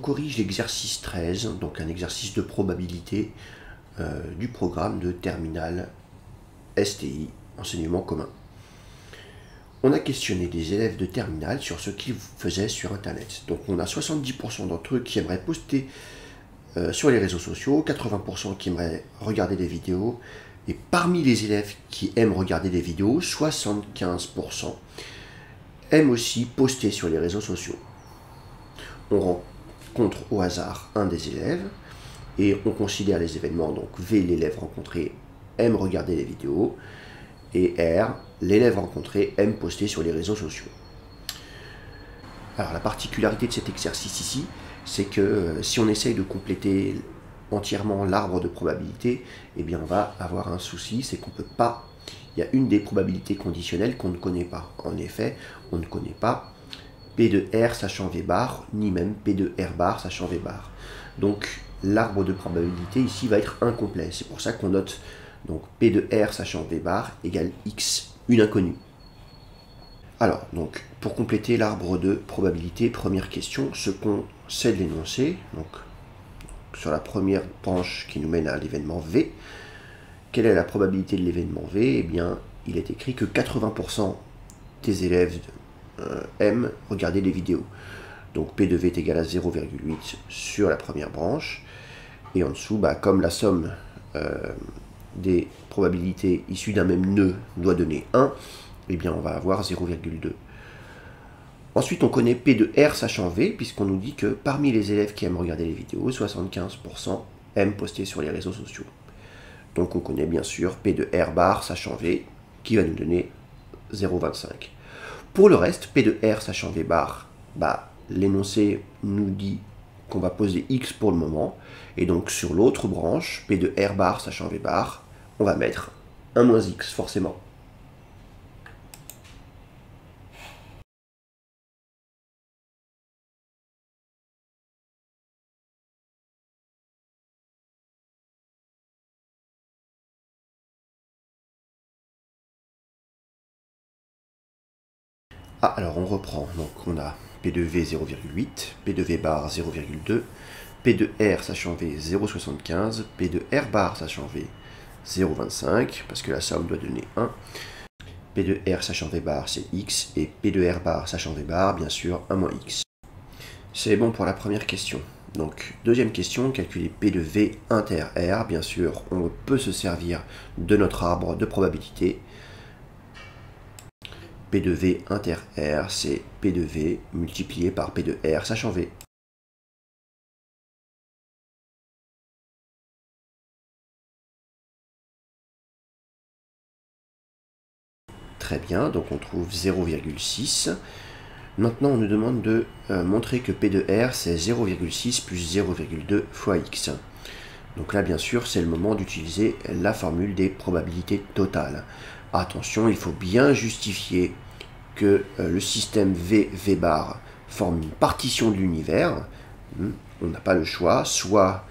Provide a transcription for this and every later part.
corrige l'exercice 13, donc un exercice de probabilité du programme de terminale STI, enseignement commun. On a questionné des élèves de terminale sur ce qu'ils faisaient sur Internet. Donc on a 70% d'entre eux qui aimeraient poster sur les réseaux sociaux, 80% qui aimeraient regarder des vidéos, et parmi les élèves qui aiment regarder des vidéos, 75% aiment aussi poster sur les réseaux sociaux. On rencontre au hasard un des élèves et on considère les événements, donc V, l'élève rencontré, aime regarder les vidéos, et R, l'élève rencontré, aime poster sur les réseaux sociaux. Alors la particularité de cet exercice ici, c'est que si on essaye de compléter entièrement l'arbre de probabilité, eh bien on va avoir un souci, c'est qu'on ne peut pas, il y a une des probabilités conditionnelles qu'on ne connaît pas. En effet, on ne connaît pas P de R sachant V bar, ni même P de R bar sachant V bar. Donc l'arbre de probabilité ici va être incomplet. C'est pour ça qu'on note donc P de R sachant V bar égale X, une inconnue. Alors, donc, pour compléter l'arbre de probabilité, première question, ce qu'on sait de l'énoncé, donc sur la première branche qui nous mène à l'événement V, quelle est la probabilité de l'événement V? Eh bien, il est écrit que 80% des élèves aiment regarder les vidéos. Donc P de V est égal à 0,8 sur la première branche. Et en dessous, comme la somme des probabilités issues d'un même nœud doit donner 1, eh bien on va avoir 0,2. Ensuite, on connaît P de R sachant V, puisqu'on nous dit que parmi les élèves qui aiment regarder les vidéos, 75% aiment poster sur les réseaux sociaux. Donc on connaît bien sûr P de R bar sachant V, qui va nous donner 0,25. Pour le reste, P de R sachant V bar, l'énoncé nous dit qu'on va poser X pour le moment, et donc sur l'autre branche, P de R bar sachant V bar, on va mettre 1 moins X, forcément. Alors on reprend, donc on a P de V 0,8, P de V bar 0,2, P de R sachant V 0,75, P de R bar sachant V 0,25, parce que la somme doit donner 1, P de R sachant V bar c'est X, et P de R bar sachant V bar, bien sûr, 1 moins X. C'est bon pour la première question. Donc, deuxième question, calculer P de V inter R, bien sûr, on peut se servir de notre arbre de probabilité. P de V inter R, c'est P de V multiplié par P de R sachant V. Très bien, donc on trouve 0,6. Maintenant, on nous demande de montrer que P de R, c'est 0,6 plus 0,2 fois X. Donc là, bien sûr, c'est le moment d'utiliser la formule des probabilités totales. Attention, il faut bien justifier que le système V bar forme une partition de l'univers. On n'a pas le choix, soit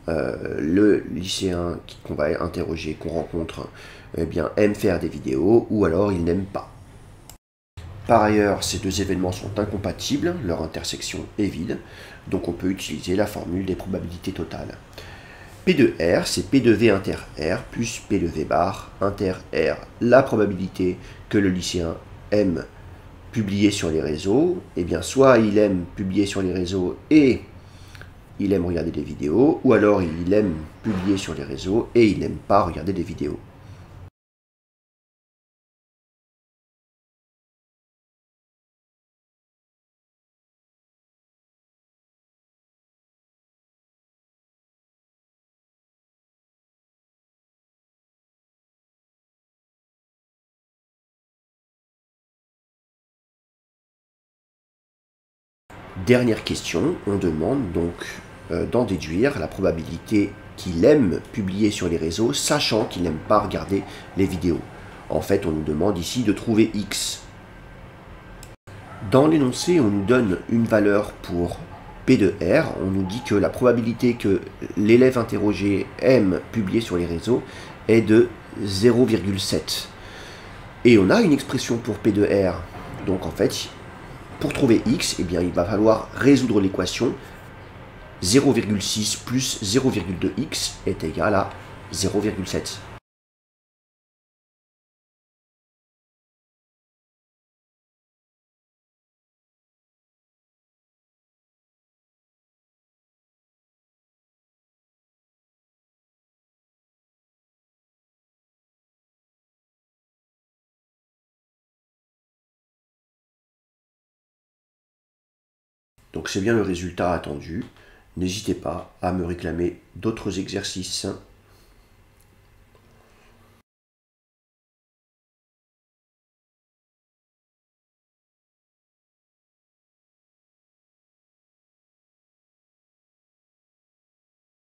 le lycéen qu'on va interroger, qu'on rencontre, aime faire des vidéos, ou alors il n'aime pas. Par ailleurs, ces deux événements sont incompatibles, leur intersection est vide, donc on peut utiliser la formule des probabilités totales. P de R, c'est P de V inter R plus P de V bar inter R. La probabilité que le lycéen aime publier sur les réseaux, eh bien soit il aime publier sur les réseaux et il aime regarder des vidéos, ou alors il aime publier sur les réseaux et il n'aime pas regarder des vidéos. Dernière question, on demande donc d'en déduire la probabilité qu'il aime publier sur les réseaux, sachant qu'il n'aime pas regarder les vidéos. En fait, on nous demande ici de trouver X. Dans l'énoncé, on nous donne une valeur pour P de R. On nous dit que la probabilité que l'élève interrogé aime publier sur les réseaux est de 0,7. Et on a une expression pour P de R. Donc en fait, pour trouver X, eh bien, il va falloir résoudre l'équation 0,6 plus 0,2x est égal à 0,7. Donc c'est bien le résultat attendu. N'hésitez pas à me réclamer d'autres exercices.